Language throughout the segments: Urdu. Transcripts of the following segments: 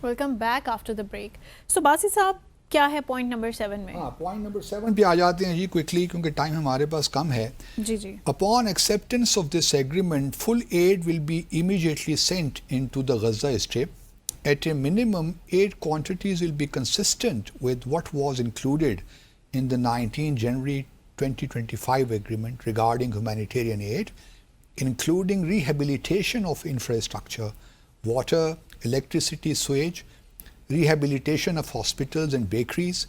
Welcome back after the break. So Bassi صاحب کیا ہے پوائنٹ نمبر 7 میں؟ پوائنٹ نمبر 7 پہ آ جاتے ہیں جی کوئکلی, کیونکہ ٹائم ہمارے پاس کم ہے. جی. Upon acceptance of this agreement, full aid will be immediately sent into the Gaza Strip. At a minimum, aid quantities will be consistent with what was included in the 19 January 2025 agreement regarding humanitarian aid, including rehabilitation of infrastructure, water, electricity, sewage, rehabilitation of hospitals and bakeries,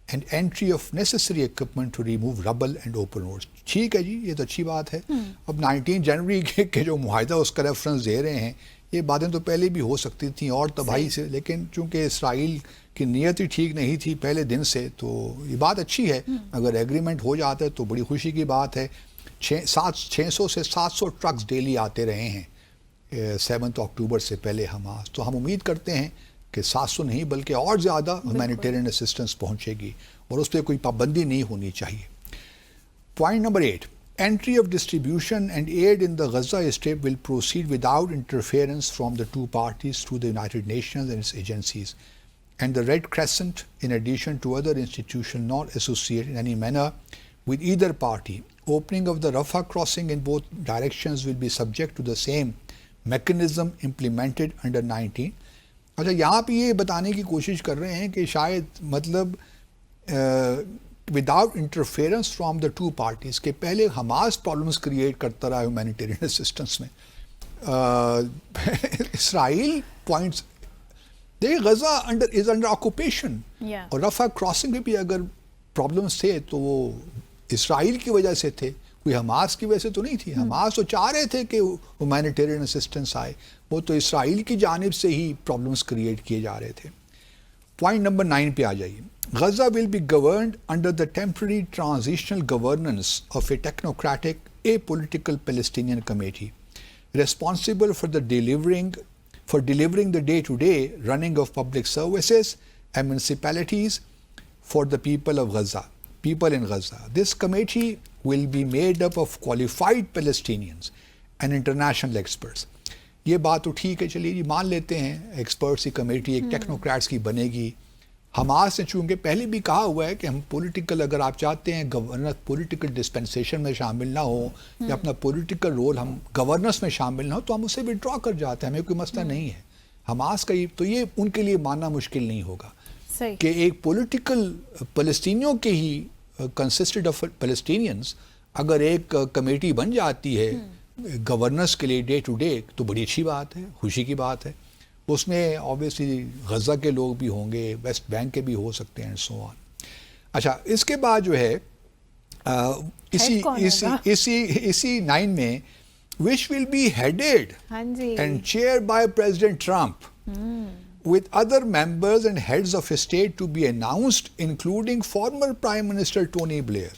and entry of necessary equipment to remove rubble and open roads. ٹھیک ہے جی, یہ تو اچھی بات ہے. اب 19 جنوری کے جو معاہدہ اس کا ریفرنس دے رہے ہیں, یہ باتیں تو پہلے بھی ہو سکتی تھیں اور تباہی سے, لیکن چونکہ اسرائیل کی نیت ہی ٹھیک نہیں تھی پہلے دن سے, تو یہ بات اچھی ہے. اگر ایگریمنٹ ہو جاتا ہے تو بڑی خوشی کی بات ہے. 600 سے 700 ٹرکس ڈیلی آتے رہے ہیں 7 اکتوبر سے پہلے حماس, تو ہم امید کرتے ہیں کہ 700 نہیں بلکہ اور زیادہ ہیومینیٹیرین اسسٹنس پہنچے گی, اور اس پہ کوئی پابندی نہیں ہونی چاہیے. Point number 8, entry of distribution and aid in the Gaza Strip will proceed without interference from the two parties through the United Nations and its agencies, and the Red Crescent, in addition to other institutions not associated in any manner with either party. Opening of the Rafah crossing in both directions will be subject to the same mechanism implemented under 19. اچھا, یہاں پہ یہ بتانے کی کوشش کر رہے ہیں کہ شاید مطلب without interference from the two parties, کہ پہلے حماس پرابلمس کریٹ کرتا رہا ہیومینیٹیرین اسسٹنس میں. اسرائیل پوائنٹس دیکھیں, غزہ از انڈر آکوپیشن, اور رفح کراسنگ میں بھی اگر پرابلمس تھے تو وہ اسرائیل کی وجہ سے تھے, کوئی حماس کی وجہ سے تو نہیں تھی. حماس تو چاہ رہے تھے کہ ہیومینیٹیرین اسسٹنس آئے, وہ تو اسرائیل کی جانب سے ہی پرابلمس کریٹ کیے جا رہے تھے. پوائنٹ نمبر 9 پہ آ جائیے. Gaza will be governed under the temporary transitional governance of a technocratic apolitical Palestinian committee responsible for delivering the day to day running of public services and municipalities for the people of Gaza, people in Gaza. This committee will be made up of qualified Palestinians and international experts. یہ بات تو ٹھیک ہے, چلیے جی مان لیتے ہیں ایکسپرٹس کی کمیٹی ایک ٹیکنوکریٹس کی بنے گی. حماس نے چونکہ پہلے بھی کہا ہوا ہے کہ ہم پولیٹیکل, اگر آپ چاہتے ہیں گورننس پولیٹیکل ڈسپنسیشن میں شامل نہ ہو یا اپنا پولیٹیکل رول ہم گورننس میں شامل نہ ہو تو ہم اسے وڈرا کر جاتے ہیں, ہمیں کوئی مسئلہ نہیں ہے. حماس کا تو یہ ان کے لیے ماننا مشکل نہیں ہوگا کہ ایک پولیٹیکل فلسطینیوں کے ہی consisted of Palestinians اگر ایک کمیٹی بن جاتی ہے گورننس کے لیے ڈے ٹو ڈے, تو بڑی اچھی بات ہے, خوشی کی بات ہے. اس میں آبویسلی غزہ کے لوگ بھی ہوں گے, ویسٹ بینک کے بھی ہو سکتے ہیں, سو آن. اچھا, اس کے بعد جو ہے اسی 9 میں which will be headed and chaired by President Trump with other members and heads of state to be announced including former Prime Minister Tony Blair.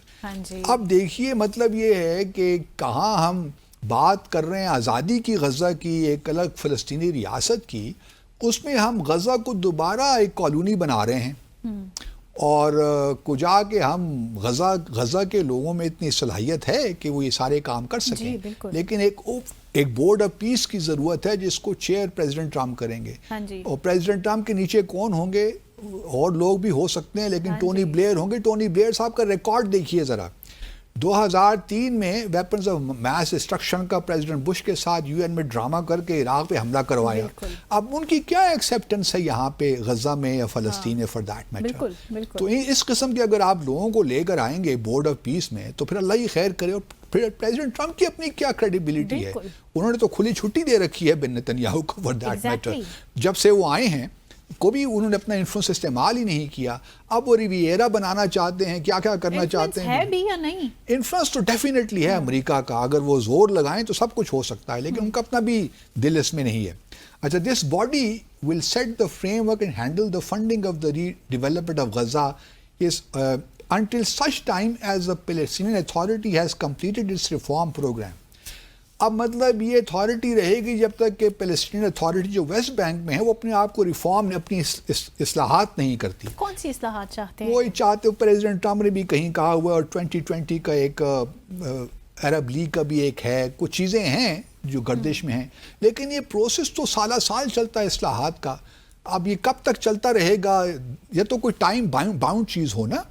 اب دیکھیے مطلب یہ ہے کہ کہاں ہم بات کر رہے ہیں آزادی کی, غزہ کی ایک الگ فلسطینی ریاست کی, اس میں ہم غزہ کو دوبارہ ایک کالونی بنا رہے ہیں, اور کجا کہ ہم غزہ کے لوگوں میں اتنی صلاحیت ہے کہ وہ یہ سارے کام کر سکیں, لیکن ایک بورڈ آف پیس کی ضرورت ہے جس کو چیئر پریزیڈنٹ ٹرمپ کریں گے. اور پریزیڈنٹ ٹرمپ کے نیچے کون ہوں گے, اور لوگ بھی ہو سکتے ہیں, لیکن ٹونی بلیئر ہوں گے. ٹونی بلیئر صاحب کا ریکارڈ دیکھیے ذرا, 2003 میں ویپنز آف میس ڈسٹرکشن کا پریزیڈنٹ بش کے ساتھ UN میں ڈرامہ کر کے عراق پہ حملہ کروایا. اب ان کی کیا ایکسیپٹنس ہے یہاں پہ غزہ میں یا فلسطین میں فار دیٹ میٹر. تو اس قسم کے اگر آپ لوگوں کو لے کر آئیں گے بورڈ آف پیس میں تو پھر اللہ ہی خیر کرے. اور پھر پریزیڈنٹ ٹرمپ کی اپنی کیا کریڈیبلٹی ہے, انہوں نے تو کھلی چھٹی دے رکھی ہے بن نتنیاہو کو فار دیٹ میٹر. جب سے وہ آئے ہیں کبھی انہوں نے اپنا انفلوئنس استعمال ہی نہیں کیا. اب وہ ریویرا بنانا چاہتے ہیں, کیا کیا کرنا چاہتے ہیں. ہے بھی یا نہیں انفلوئنس تو ڈیفینیٹلی ہے امریکہ کا, اگر وہ زور لگائیں تو سب کچھ ہو سکتا ہے, لیکن ان کا اپنا بھی دل اس میں نہیں ہے. اچھا, this body will set the framework and handle the funding of the redevelopment of Gaza as until such time as the Palestinian Authority has completed its reform program. اب مطلب یہ اتھارٹی رہے گی جب تک کہ پیلسٹین اتھارٹی جو ویسٹ بینک میں ہے وہ اپنے آپ کو ریفارم اپنی اصلاحات نہیں کرتی. کون سی اصلاحات چاہتے ہیں؟ وہی چاہتے, پریزیڈنٹ ٹرمپ نے بھی کہیں کہا ہوا ہے, اور 2020 کا ایک عرب لیگ کا بھی ایک ہے, کچھ چیزیں ہیں جو گردش میں ہیں, لیکن یہ پروسیس تو سالہ سال چلتا ہے اصلاحات کا. اب یہ کب تک چلتا رہے گا؟ یہ تو کوئی ٹائم باؤنڈ چیز ہو نا.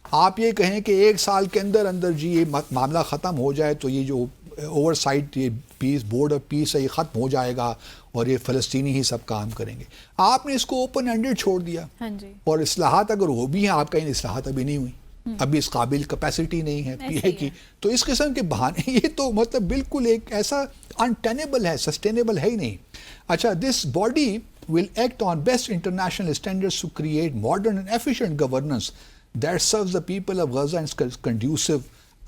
آپ یہ کہیں کہ 1 سال کے اندر اندر جی یہ معاملہ ختم ہو جائے تو یہ جو اوور سائٹ یہ پیس بورڈ آف پیس ہے یہ ختم ہو جائے گا اور یہ فلسطینی ہی سب کام کریں گے. آپ نے اس کو اوپن ہینڈڈ چھوڑ دیا. اور اصلاحات اگر وہ بھی ہیں، آپ کا اصلاحات ابھی نہیں ہوئی، ابھی اس قابل کیپیسٹی نہیں ہے پی اے کی. تو اس قسم کے بہانے یہ تو مطلب بالکل ایک ایسا انٹینیبل ہے، سسٹینیبل ہے ہی نہیں. اچھا، this body will act on best international standards to create modern and efficient governance that serves the people of Gaza and is conducive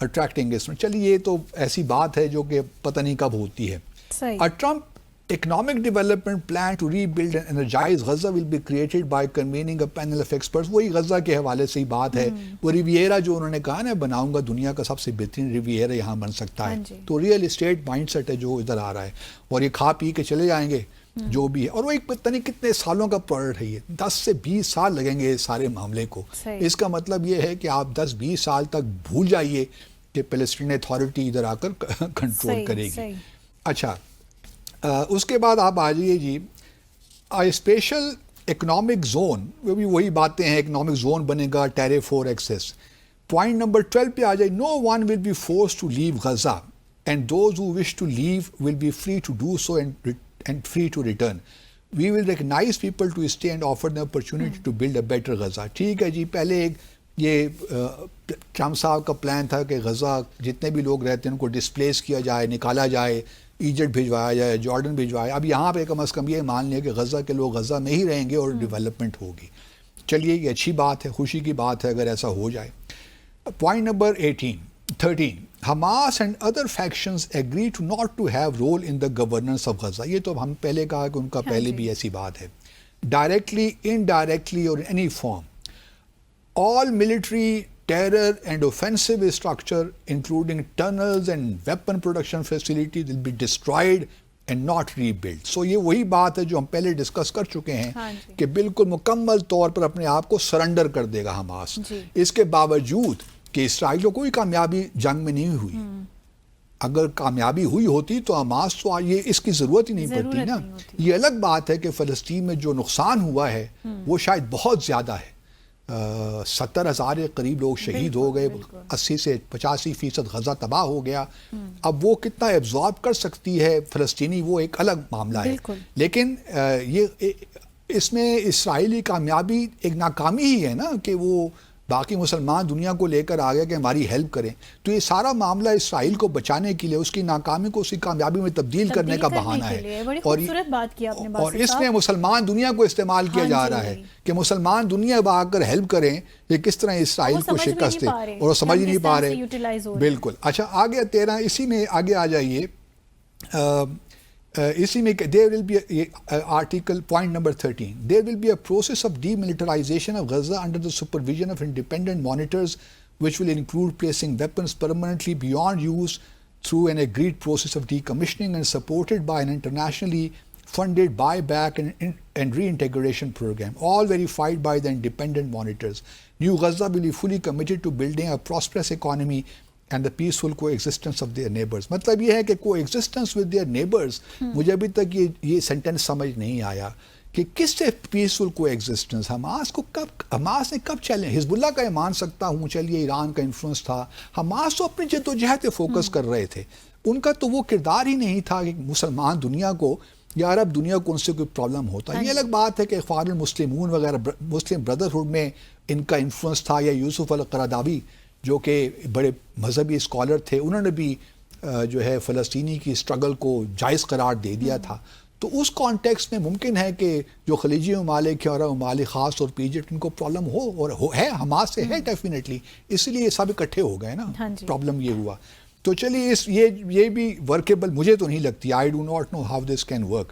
attracting investment. چلیے یہ تو ایسی بات ہے جو کہ پتہ نہیں کب ہوتی ہے. A Trump economic development plan to rebuild and energize Gaza will be created by convening a panel of experts. وہی غزہ کے حوالے سے ہی بات ہے. وہ ریویرا جو انہوں نے کہا نا، بناؤں گا دنیا کا سب سے بہترین ریویرا یہاں بن سکتا ہے. تو ریئل اسٹیٹ مائنڈ سیٹ ہے جو ادھر آ رہا ہے، اور یہ کھا پی کے چلے جائیں گے جو بھی ہے. اور وہ ایک پتہ نہیں کتنے سالوں کا پروڈکٹ ہے، یہ 10 سے 20 سال لگیں گے اس سارے معاملے کو. اس کا مطلب یہ ہے کہ آپ 10-20 سال تک بھول جائیے کہ فلسطین اتھارٹی ادھر آ کر کنٹرول کرے گی. اچھا، اس کے بعد آپ آ جائیے جی اسپیشل اکنامک زون. وہ بھی وہی باتیں ہیں، اکنامک زون بنے گا، tariff for access. Point number 12 پہ آ جائے. No one will be forced to leave Gaza and those who wish to leave will be free to do so and free to return. We will recognize people to stay and offer them opportunity to build a better Gaza. ٹھیک ہے جی، پہلے ایک یہ ٹرمپ صاحب کا پلان تھا کہ غزہ جتنے بھی لوگ رہتے ہیں ان کو ڈسپلیس کیا جائے، نکالا جائے، ایجپٹ بھجوایا جائے، جارڈن بھجوایا. اب یہاں پہ کم از کم یہ مان لیا کہ غزہ کے لوگ غزہ میں ہی رہیں گے اور ڈیولپمنٹ ہوگی. چلیے یہ اچھی بات ہے، خوشی کی بات ہے اگر ایسا ہو جائے. Point number 13. Hamas and other factions agree to not to have role in the governance of Gaza. یہ تو ہم پہلے کہا کہ ان کا پہلے بھی ایسی بات ہے. Directly, indirectly or in any form, all military, terror and offensive structure including tunnels and weapon production facilities will be destroyed and not rebuilt. So یہ وہی بات ہے جو ہم پہلے ڈسکس کر چکے ہیں کہ بالکل مکمل طور پر اپنے آپ کو سرنڈر کر دے گا حماس. اس کے باوجود کہ اسرائیل کو کوئی کامیابی جنگ میں نہیں ہوئی. اگر کامیابی ہوئی ہوتی تو حماس تو یہ اس کی ضرورت ہی نہیں پڑتی نا. یہ الگ بات ہے کہ فلسطین میں جو نقصان ہوا ہے وہ شاید بہت زیادہ ہے. 70,000 کے قریب لوگ شہید ہو گئے، 80 سے 85% غزہ تباہ ہو گیا. اب وہ کتنا ایبزارب کر سکتی ہے فلسطینی، وہ ایک الگ معاملہ ہے. لیکن یہ اس میں اسرائیلی کامیابی ایک ناکامی ہی ہے نا کہ وہ باقی مسلمان دنیا کو لے کر آ گیا کہ ہماری ہیلپ کریں. تو یہ سارا معاملہ اسرائیل کو بچانے کے لیے، اس کی ناکامی کو اس کی کامیابی میں تبدیل کرنے کا بہانہ ہے. اور اس میں مسلمان دنیا کو استعمال کیا جا رہا ہے کہ مسلمان دنیا اب آ کر ہیلپ کریں کہ کس طرح اسرائیل کو شکست دے، اور وہ سمجھ نہیں پا رہے. بالکل. اچھا، آگے 13 اسی میں آگے آ جائیے. اسی میں there will be article point number 13. There will be a process of demilitarization of Gaza under the supervision of independent monitors, which will include placing weapons permanently beyond use through an agreed process of decommissioning and supported by an internationally funded buyback and reintegration program, all verified by the independent monitors. New Gaza will be fully committed to building a prosperous economy and the peaceful coexistence of their neighbors. مطلب یہ ہے کہ coexistence with their neighbors. مجھے ابھی تک یہ سینٹینس سمجھ نہیں آیا کہ کس سے پیسفل coexistence. حماس نے کب چیلنج، حزب اللہ کا یہ مان سکتا ہوں، چلیے ایران کا انفلوئنس تھا. حماس تو اپنی جد و جہد پہ فوکس کر رہے تھے. ان کا تو وہ کردار ہی نہیں تھا کہ مسلمان دنیا کو یا عرب دنیا کو ان سے کوئی پرابلم ہوتا. یہ الگ بات ہے کہ اخوان المسلمون وغیرہ مسلم بردرہڈ میں ان کا انفلوئنس تھا، یا یوسف القرضاوی جو کہ بڑے مذہبی اسکالر تھے، انہوں نے بھی جو ہے فلسطینی کی اسٹرگل کو جائز قرار دے دیا تھا. تو اس کانٹیکس میں ممکن ہے کہ جو خلیجی ممالک ہیں اور ممالک خاص طور پہ ایجپٹ، ان کو پرابلم ہو، اور ہے حماس سے ہے ڈیفینیٹلی، اس لیے یہ سب اکٹھے ہو گئے نا. پرابلم یہ ہوا. تو چلیے یہ بھی ورکیبل مجھے تو نہیں لگتی. I do not know how this can work.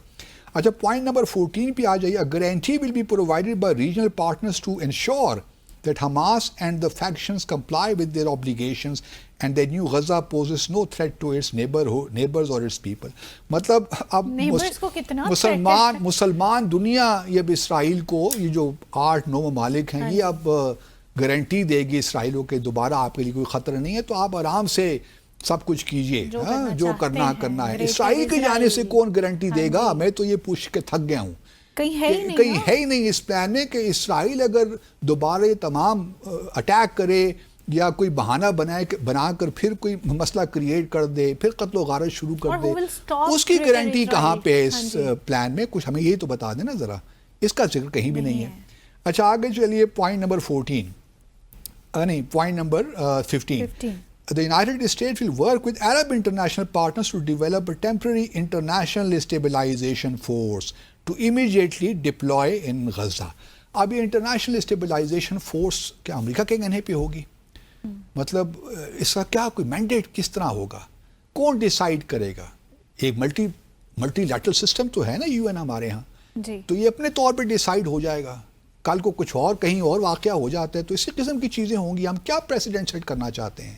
اچھا، پوائنٹ نمبر 14 پہ آ جائیے. Guarantee will be provided by regional partners to ensure that Hamas and the factions comply with their obligations and that new Gaza poses no threat to its neighbors or its people. مطلب اب مسلمان دنیا یہ اب اسرائیل کو، یہ جو 8-9 ممالک ہیں، یہ اب گارنٹی دے گی اسرائیل کو کہ دوبارہ آپ کے لیے کوئی خطرہ نہیں ہے، تو آپ آرام سے سب کچھ کیجئے، جو کرنا ہے. اسرائیل کی جانب سے کون گارنٹی دے گا؟ میں تو یہ پوچھ کے تھک گیا ہوں کہیں ہے ہی نہیں کہیں ہے ہی نہیں اس پلان میں کہ اسرائیل اگر دوبارہ تمام اٹیک کرے یا کوئی بہانہ بنا کر پھر کوئی مسئلہ کریٹ کر دے، پھر قتل و غارت شروع کر دے، اس کی گارنٹی کہاں پہ ہے اس پلان میں؟ کچھ ہمیں یہی تو بتا دیں نا ذرا، اس کا ذکر کہیں بھی نہیں ہے. اچھا آگے چلیے point number 15. The United States will work with Arab international partners to develop a temporary international stabilization force to immediately deploy in Gaza. اب یہ انٹرنیشنل اسٹیبلائزیشن فورس کیا امریکہ کے کہنے پہ ہوگی؟ مطلب اس کا کیا کوئی مینڈیٹ کس طرح ہوگا؟ کون ڈیسائیڈ کرے گا؟ ایک ملٹی لیٹرل سسٹم تو ہے نا یو این ہمارے ہاں، تو یہ اپنے طور پہ ڈیسائیڈ ہو جائے گا. کل کو کچھ اور کہیں اور واقعہ ہو جاتا ہے تو اسی قسم کی چیزیں ہوں گی. ہم کیا پریسیڈنٹ سیٹ کرنا چاہتے ہیں؟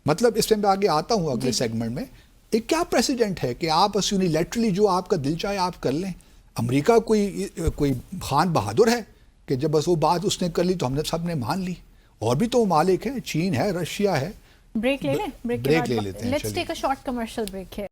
مطلب اس میں آگے آتا ہوں اگلے سیگمنٹ میں. ایک کیا پریسیڈنٹ ہے کہ آپ یونی لیٹرلی جو آپ کا دل چاہے آپ کر لیں؟ امریکہ کوئی خان بہادر ہے کہ جب بس وہ بات اس نے کر لی تو ہم نے سب نے مان لی؟ اور بھی تو ممالک ہیں، چین ہے، رشیا ہے. بریک لے لیں، بریک لے لیتے ہیں. Let's take a short commercial break ہے.